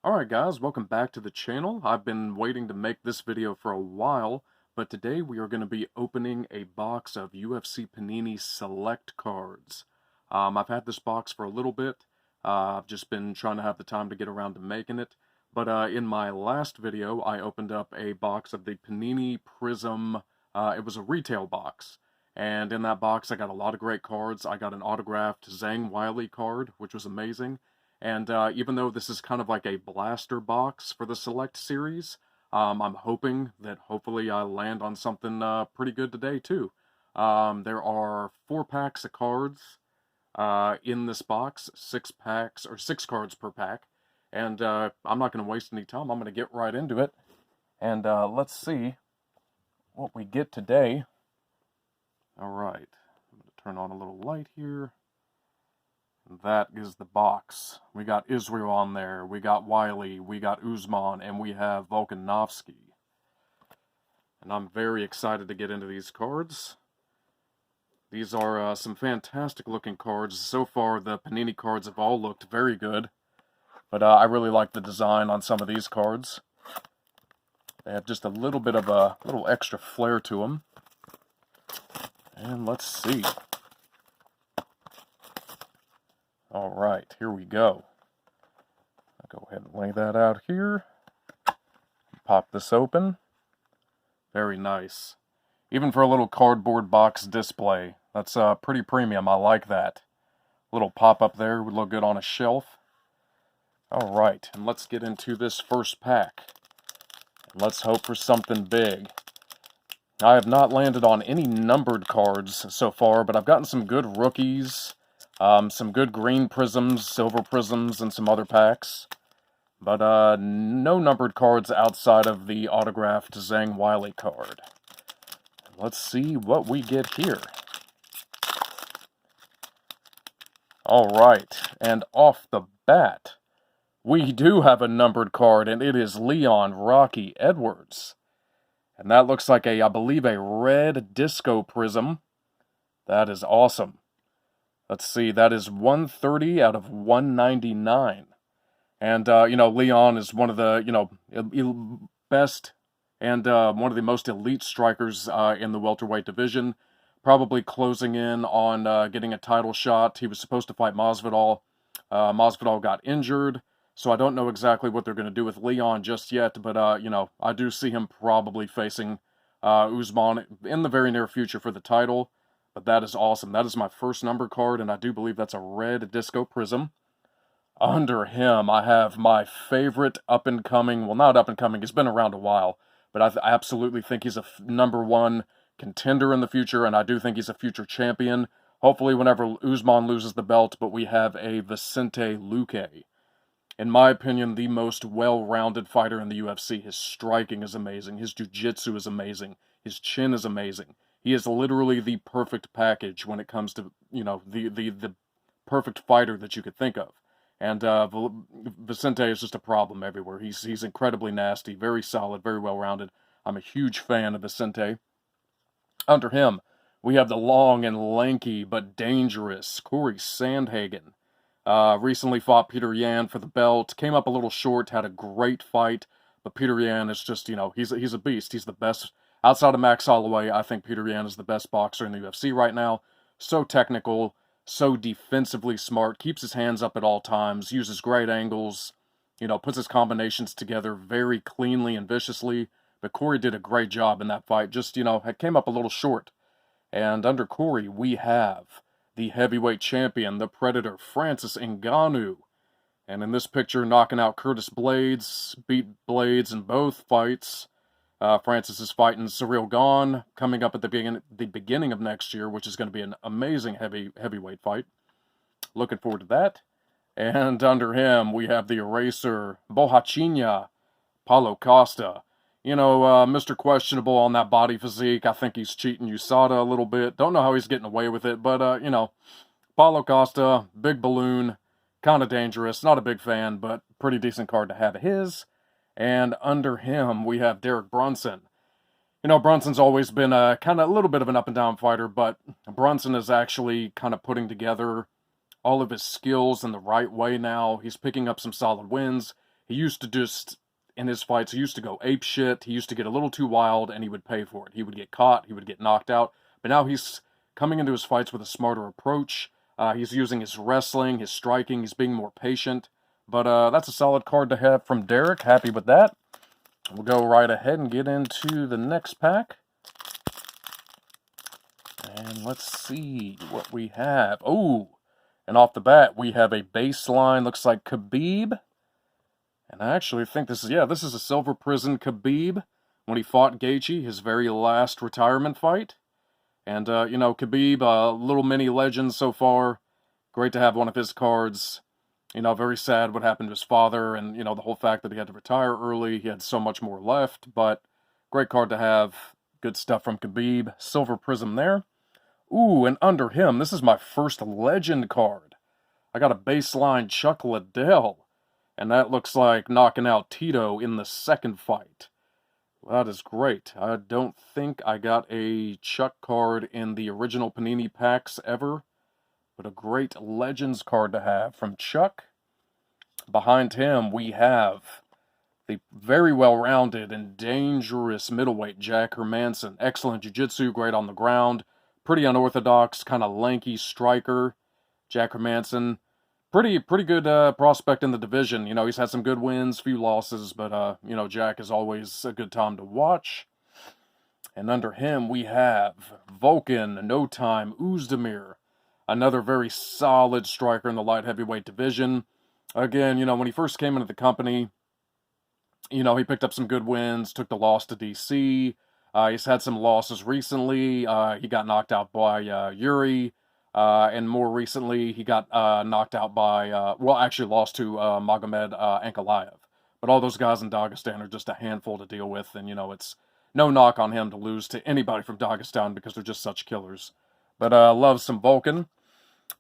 Alright guys, welcome back to the channel. I've been waiting to make this video for a while, but today we are going to be opening a box of UFC Panini Select cards. I've had this box for a little bit. I've just been trying to have the time to get around to making it. But in my last video, I opened up a box of the Panini Prism. It was a retail box. And in that box, I got a lot of great cards. I got an autographed Zhang Weili card, which was amazing. And even though this is kind of like a blaster box for the Select series, I'm hoping that hopefully I land on something pretty good today too. There are 4 packs of cards in this box, 6 packs, or 6 cards per pack. And I'm not going to waste any time. I'm going to get right into it. And let's see what we get today. Alright, I'm going to turn on a little light here. That is the box. We got Israel on there, we got Wiley, we got Usman, and we have Volkanovski. And I'm very excited to get into these cards. These are some fantastic looking cards. So far, the Panini cards have all looked very good. But I really like the design on some of these cards. They have just a little bit of a little extra flair to them. And let's see. Alright, here we go. I'll go ahead and lay that out here. Pop this open. Very nice. Even for a little cardboard box display. That's pretty premium. I like that. Little pop-up there would look good on a shelf. Alright, and let's get into this first pack. And let's hope for something big. I have not landed on any numbered cards so far, but I've gotten some good rookies. Some good green prisms, silver prisms, and some other packs. But no numbered cards outside of the autographed Zhang Weili card. Let's see what we get here. Alright, and off the bat, we do have a numbered card, and it is Leon Rocky Edwards. And that looks like I believe, a red disco prism. That is awesome. Let's see, that is 130 out of 199. And, Leon is one of the, best and one of the most elite strikers in the welterweight division. Probably closing in on getting a title shot. He was supposed to fight Masvidal. Masvidal got injured, so I don't know exactly what they're going to do with Leon just yet. But, I do see him probably facing Usman in the very near future for the title. But that is awesome. That is my first number card, and I do believe that's a red disco prism. Under him, I have my favorite up-and-coming, well, not up-and-coming, he's been around a while, but I absolutely think he's a #1 contender in the future, and I do think he's a future champion. Hopefully whenever Usman loses the belt, but we have a Vicente Lucay. In my opinion, the most well-rounded fighter in the UFC. His striking is amazing. His jiu-jitsu is amazing. His chin is amazing. He is literally the perfect package when it comes to, the perfect fighter that you could think of. And Vicente is just a problem everywhere. He's incredibly nasty, very solid, very well-rounded. I'm a huge fan of Vicente. Under him, we have the long and lanky but dangerous Corey Sandhagen. Recently fought Peter Yan for the belt. Came up a little short, had a great fight. But Peter Yan is just, he's a beast. He's the best. Outside of Max Holloway, I think Peter Yan is the best boxer in the UFC right now. So technical, so defensively smart, keeps his hands up at all times, uses great angles, puts his combinations together very cleanly and viciously. But Corey did a great job in that fight, just, came up a little short. And under Corey, we have the heavyweight champion, the Predator, Francis Ngannou. And in this picture, knocking out Curtis Blades, beat Blades in both fights. Francis is fighting Cyril Gane coming up at the beginning of next year, which is going to be an amazing heavyweight fight. Looking forward to that. And under him, we have the Eraser, Bohachinya, Paulo Costa. Mr. Questionable on that body physique. I think he's cheating USADA a little bit. Don't know how he's getting away with it, but, Paulo Costa, big balloon, kind of dangerous. Not a big fan, but pretty decent card to have his. And under him, we have Derek Brunson. Brunson's always been a little bit of an up-and-down fighter, but Brunson is actually kind of putting together all of his skills in the right way now. He's picking up some solid wins. he used to just, in his fights, he used to go ape shit. He used to get a little too wild, and he would pay for it. He would get caught, he would get knocked out. But now he's coming into his fights with a smarter approach. He's using his wrestling, his striking, he's being more patient. But that's a solid card to have from Derek. Happy with that. We'll go right ahead and get into the next pack. And let's see what we have. Oh, and off the bat, we have a baseline, looks like Khabib. And I actually think this is a Silver Prison Khabib when he fought Gaethje, his very last retirement fight. And, Khabib, little mini legend so far. Great to have one of his cards. Very sad what happened to his father and, the whole fact that he had to retire early. He had so much more left, but great card to have. Good stuff from Khabib. Silver Prism there. Ooh, and under him, this is my first legend card. I got a baseline Chuck Liddell, and that looks like knocking out Tito in the second fight. Well, that is great. I don't think I got a Chuck card in the original Panini packs ever. But a great Legends card to have from Chuck. Behind him, we have the very well-rounded and dangerous middleweight Jack Hermanson. Excellent jiu-jitsu, great on the ground. Pretty unorthodox, kind of lanky striker. Jack Hermanson. Pretty good prospect in the division. He's had some good wins, few losses, but, Jack is always a good time to watch. And under him, we have Vulcan, No Time, Uzdemir. Another very solid striker in the light heavyweight division. Again, when he first came into the company, he picked up some good wins, took the loss to DC. He's had some losses recently. He got knocked out by Yuri. And more recently, he got knocked out by, actually lost to Magomed Ankalaev. But all those guys in Dagestan are just a handful to deal with. And, it's no knock on him to lose to anybody from Dagestan because they're just such killers. But love some Vulcan.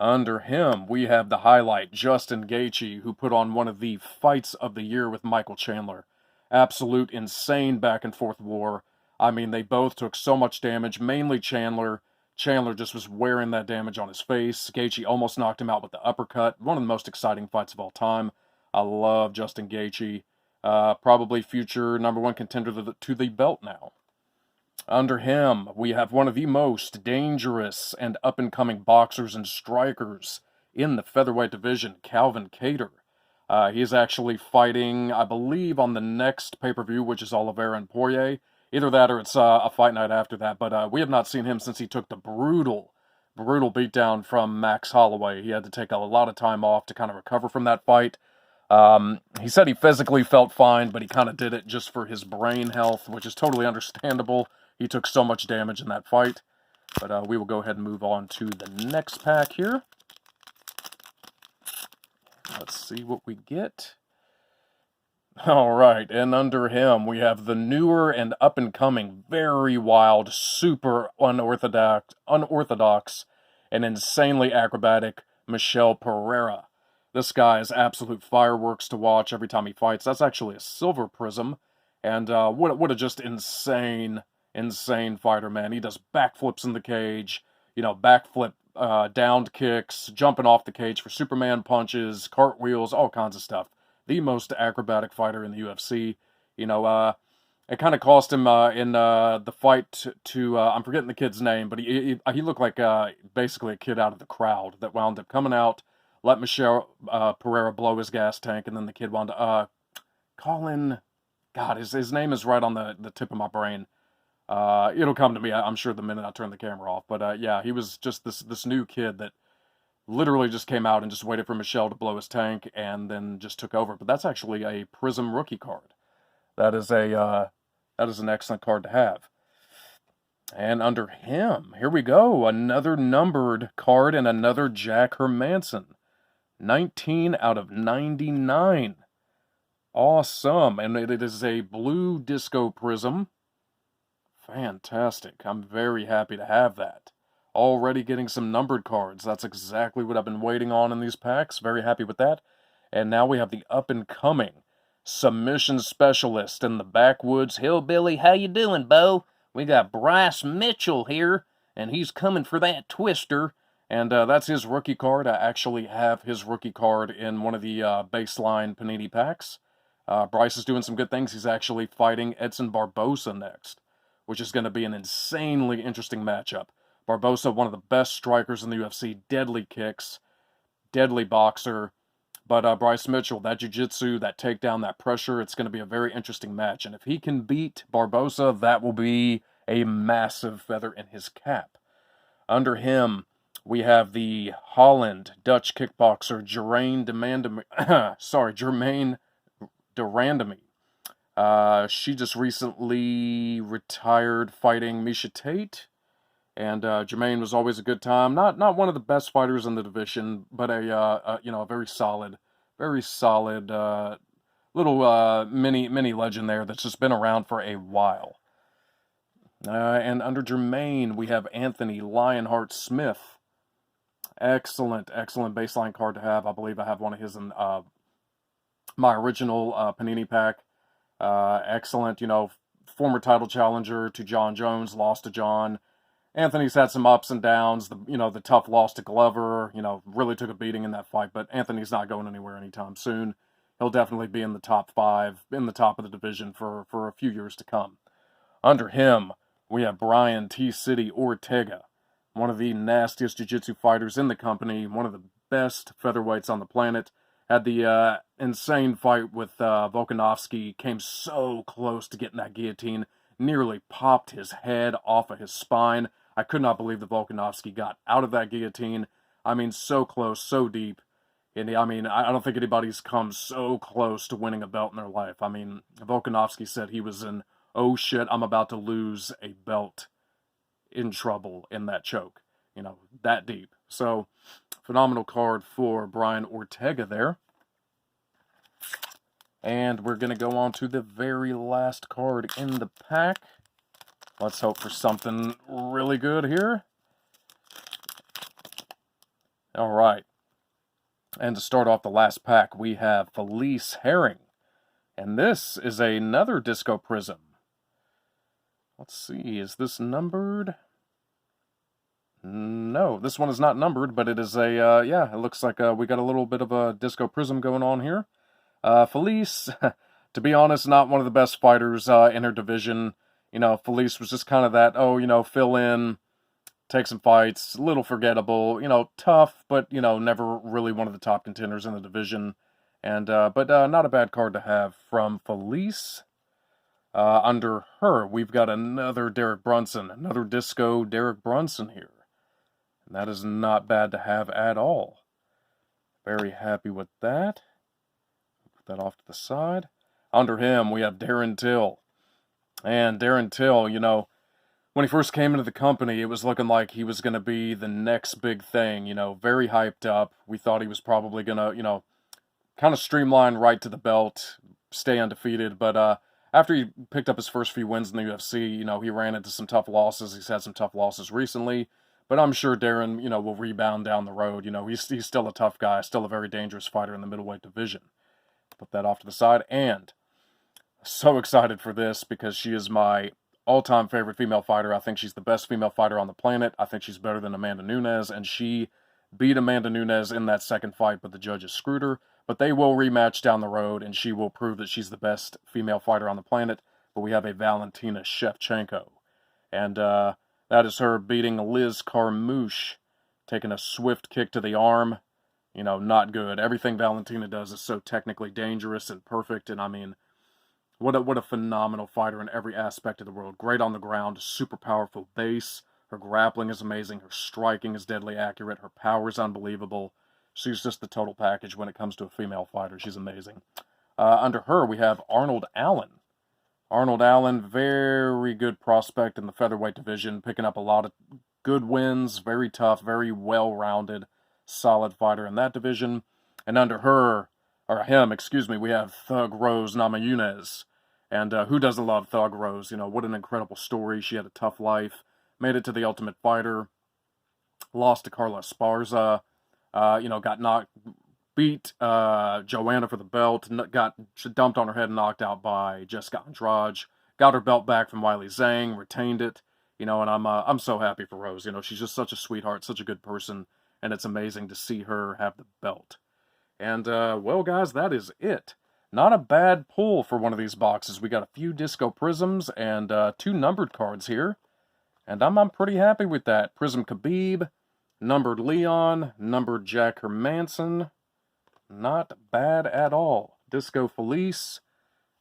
Under him, we have the highlight, Justin Gaethje, who put on one of the fights of the year with Michael Chandler. Absolute insane back-and-forth war. I mean, they both took so much damage, mainly Chandler. Chandler just was wearing that damage on his face. Gaethje almost knocked him out with the uppercut. One of the most exciting fights of all time. I love Justin Gaethje. Probably future #1 contender to the belt now. Under him, we have one of the most dangerous and up-and-coming boxers and strikers in the featherweight division, Calvin Keator. He is actually fighting, I believe, on the next pay-per-view, which is Oliveira and Poirier. Either that or it's a fight night after that, but we have not seen him since he took the brutal beatdown from Max Holloway. He had to take a lot of time off to kind of recover from that fight. He said he physically felt fine, but he kind of did it just for his brain health, which is totally understandable. He took so much damage in that fight. But we will go ahead and move on to the next pack here. Let's see what we get. All right, and under him, we have the newer and up-and-coming, very wild, super unorthodox, and insanely acrobatic Michel Pereira. This guy is absolute fireworks to watch every time he fights. That's actually a Silver Prism, and what a just insane fighter, man. He does backflips in the cage, backflip downed kicks, jumping off the cage for Superman punches, cartwheels, all kinds of stuff. The most acrobatic fighter in the UFC. It kind of cost him in the fight to I'm forgetting the kid's name, but he looked like basically a kid out of the crowd that wound up coming out, let Michel Pereira blow his gas tank, and then the kid wound up Colin. God, his name is right on the tip of my brain. It'll come to me, I'm sure, the minute I turn the camera off. But yeah, he was just this new kid that literally just came out and just waited for Michel to blow his tank and then just took over. But that's actually a Prism rookie card. That is an excellent card to have. And under him, here we go, another numbered card and another Jack Hermanson. 19 out of 99. Awesome. And it is a blue disco prism. Fantastic. I'm very happy to have that. Already getting some numbered cards. That's exactly what I've been waiting on in these packs. Very happy with that. And now we have the up-and-coming submission specialist in the backwoods hillbilly. How you doing, Bo? We got Bryce Mitchell here, and he's coming for that twister. And that's his rookie card. I actually have his rookie card in one of the baseline Panini packs. Bryce is doing some good things. He's actually fighting Edson Barbosa next, which is going to be an insanely interesting matchup. Barbosa, one of the best strikers in the UFC, deadly kicks, deadly boxer. But Bryce Mitchell, that jiu-jitsu, that takedown, that pressure, it's going to be a very interesting match. And if he can beat Barbosa, that will be a massive feather in his cap. Under him, we have the Holland Dutch kickboxer Jermaine Durandamy. She just recently retired fighting Miesha Tate. And Jermaine was always a good time. Not one of the best fighters in the division, but a very solid little mini legend there that's just been around for a while. And under Jermaine, we have Anthony Lionheart Smith. Excellent baseline card to have. I believe I have one of his in my original Panini pack. Excellent, former title challenger to John Jones, lost to John. Anthony's had some ups and downs. The tough loss to Glover, really took a beating in that fight. But Anthony's not going anywhere anytime soon. He'll definitely be in the top 5, in the top of the division for a few years to come. Under him, we have Brian T-City Ortega, one of the nastiest jiu-jitsu fighters in the company, one of the best featherweights on the planet. Had the insane fight with Volkanovski, came so close to getting that guillotine, nearly popped his head off of his spine. I could not believe that Volkanovski got out of that guillotine. I mean, so close, so deep. And I don't think anybody's come so close to winning a belt in their life. I mean, Volkanovski said he was in, oh shit, I'm about to lose a belt in trouble in that choke. That deep. So, phenomenal card for Brian Ortega there. And we're going to go on to the very last card in the pack. Let's hope for something really good here. All right. And to start off the last pack, we have Felice Herring. And this is another Disco Prism. Let's see, is this numbered? No, this one is not numbered, but it is it looks like we got a little bit of a Disco Prism going on here. Felice, to be honest, not one of the best fighters in her division. Felice was just kind of that, fill in, take some fights, a little forgettable, tough, but, never really one of the top contenders in the division. And, but not a bad card to have from Felice. Under her, we've got another Derek Brunson, another Disco Derek Brunson here. And that is not bad to have at all. Very happy with that. Put that off to the side. Under him, we have Darren Till. And Darren Till, when he first came into the company, it was looking like he was going to be the next big thing, very hyped up. We thought he was probably going to, kind of streamline right to the belt, stay undefeated. But after he picked up his first few wins in the UFC, he ran into some tough losses. He's had some tough losses recently. But I'm sure Darren, will rebound down the road. He's still a tough guy, still a very dangerous fighter in the middleweight division. Put that off to the side. And so excited for this because she is my all-time favorite female fighter. I think she's the best female fighter on the planet. I think she's better than Amanda Nunes, and she beat Amanda Nunes in that second fight, but the judges screwed her. But they will rematch down the road, and she will prove that she's the best female fighter on the planet. But we have a Valentina Shevchenko. And that is her beating Liz Carmouche, taking a swift kick to the arm. Not good. Everything Valentina does is so technically dangerous and perfect, and I mean, what a phenomenal fighter in every aspect of the world. Great on the ground, super powerful base. Her grappling is amazing. Her striking is deadly accurate. Her power is unbelievable. She's just the total package when it comes to a female fighter. She's amazing. Under her, we have Arnold Allen. Arnold Allen, very good prospect in the featherweight division, picking up a lot of good wins, very tough, very well-rounded, solid fighter in that division. And under we have Thug Rose Namajunas. And who doesn't love Thug Rose? What an incredible story. She had a tough life, made it to the Ultimate Fighter, lost to Carla Esparza, beat Joanna for the belt, got dumped on her head and knocked out by Jessica Andrade, got her belt back from Wiley Zhang, retained it, and I'm so happy for Rose. She's just such a sweetheart, such a good person, and it's amazing to see her have the belt. And, well, guys, that is it. not a bad pull for one of these boxes. We got a few Disco Prisms and 2 numbered cards here. And I'm pretty happy with that. Prism Khabib, numbered Leon, numbered Jack Manson. Not bad at all. Disco Felice.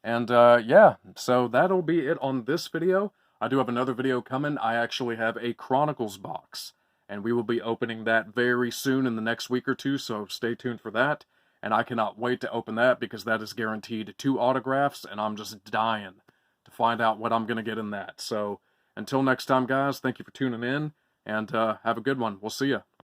And yeah, so that'll be it on this video. I do have another video coming. I actually have a Chronicles box, and we will be opening that very soon in the next week or two, so stay tuned for that. And I cannot wait to open that because that is guaranteed 2 autographs, and I'm just dying to find out what I'm going to get in that. So until next time, guys, thank you for tuning in, and have a good one. We'll see ya.